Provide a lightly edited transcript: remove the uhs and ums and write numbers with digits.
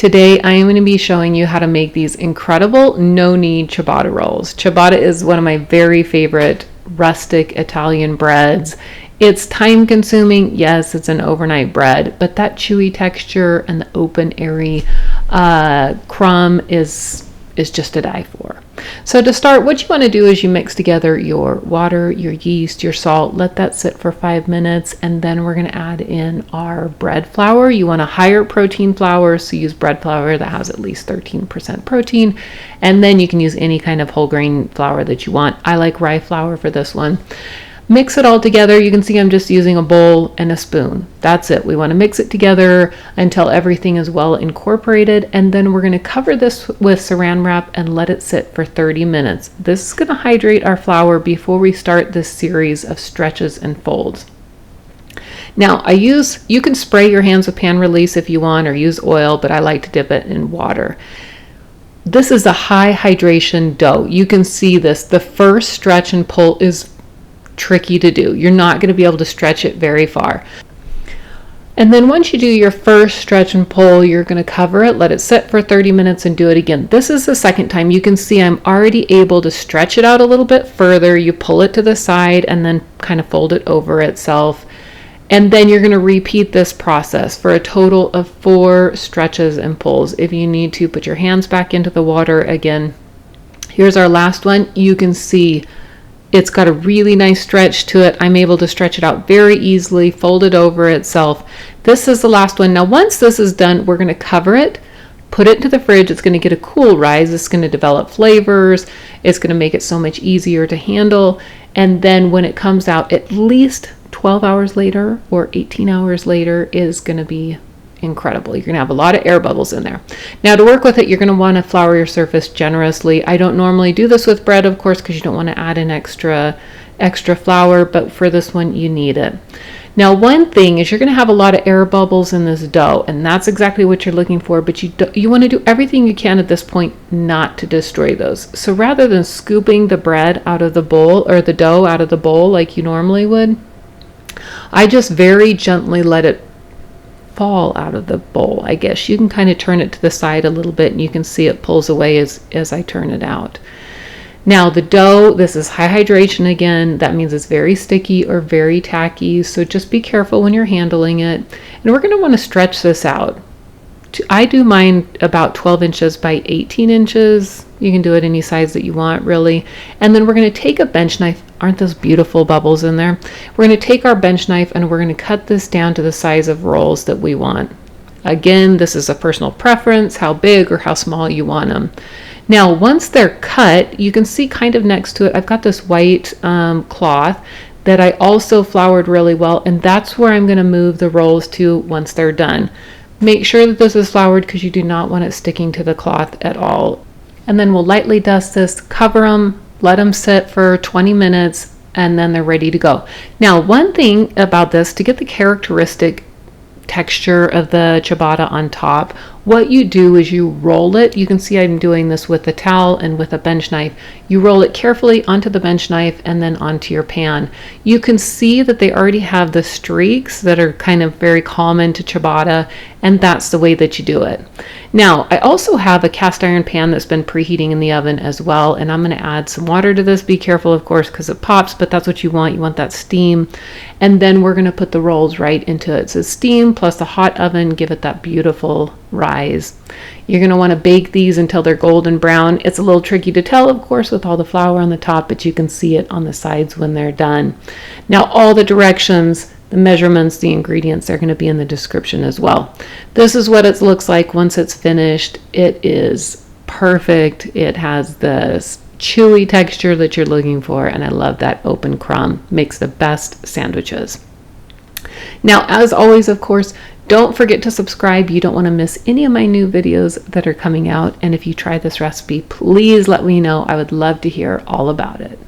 Today I am going to be showing you how to make these incredible no-knead ciabatta rolls. Ciabatta is one of my very favorite rustic Italian breads. It's time consuming, yes, it's an overnight bread, but that chewy texture and the open, airy crumb is just to die for. So to start, what you want to do is you mix together your water, your yeast, your salt, let that sit for 5 minutes, and then we're going to add in our bread flour. You want a higher protein flour, so use bread flour that has at least 13% protein, and then you can use any kind of whole grain flour that you want. I like rye flour for this one. Mix it all together. You can see I'm just using a bowl and a spoon. That's it. We want to mix it together until everything is well incorporated, and then we're going to cover this with saran wrap and let it sit for 30 minutes. This is going to hydrate our flour before we start this series of stretches and folds. Now you can spray your hands with pan release if you want, or use oil, but I like to dip it in water. This is a high hydration dough. You can see this. The first stretch and pull is tricky to do. You're not going to be able to stretch it very far. And then once you do your first stretch and pull, you're going to cover it, let it sit for 30 minutes and do it again. This is the second time. You can see I'm already able to stretch it out a little bit further. You pull it to the side and then kind of fold it over itself. And then you're going to repeat this process for a total of 4 stretches and pulls. If you need to, put your hands back into the water again. Here's our last one. You can see it's got a really nice stretch to it. I'm able to stretch it out very easily, fold it over itself. This is the last one. Now, once this is done, we're going to cover it, put it into the fridge. It's going to get a cool rise. It's going to develop flavors. It's going to make it so much easier to handle. And then when it comes out, at least 12 hours later or 18 hours later is going to be incredible. You're going to have a lot of air bubbles in there. Now, to work with it, you're going to want to flour your surface generously. I don't normally do this with bread, of course, because you don't want to add an extra flour, but for this one you need it. Now, one thing is you're going to have a lot of air bubbles in this dough, and that's exactly what you're looking for, but you want to do everything you can at this point not to destroy those. So rather than scooping the bread out of the bowl, or the dough out of the bowl like you normally would, I just very gently let it fall out of the bowl. I guess you can kind of turn it to the side a little bit, and you can see it pulls away as I turn it out. Now the dough, this is high hydration again. That means it's very sticky or very tacky, so just be careful when you're handling it. And we're going to want to stretch this out. I do mine about 12 inches by 18 inches. You can do it any size that you want, really. And then we're going to take a bench knife. Aren't those beautiful bubbles in there? We're going to take our bench knife and we're going to cut this down to the size of rolls that we want. Again, this is a personal preference, how big or how small you want them. Now, once they're cut, you can see kind of next to it, I've got this white cloth that I also floured really well, and that's where I'm going to move the rolls to once they're done. Make sure that this is floured because you do not want it sticking to the cloth at all. And then we'll lightly dust this, cover them, let them sit for 20 minutes, and then they're ready to go. Now, one thing about this, to get the characteristic texture of the ciabatta on top, what you do is you roll it. You can see I'm doing this with a towel and with a bench knife. You roll it carefully onto the bench knife and then onto your pan. You can see that they already have the streaks that are kind of very common to ciabatta, and that's the way that you do it. Now, I also have a cast iron pan that's been preheating in the oven as well, and I'm going to add some water to this. Be careful, of course, because it pops, but that's what you want. You want that steam. And then we're going to put the rolls right into it. So steam plus the hot oven, give it that beautiful rise. You're going to want to bake these until they're golden brown. It's a little tricky to tell, of course, with all the flour on the top, but you can see it on the sides when they're done. Now, all the directions, the measurements, the ingredients, they're going to be in the description as well. This is what it looks like once it's finished. It is perfect. It has the chewy texture that you're looking for, and I love that open crumb. Makes the best sandwiches. Now, as always, of course, don't forget to subscribe. You don't want to miss any of my new videos that are coming out. And if you try this recipe, please let me know. I would love to hear all about it.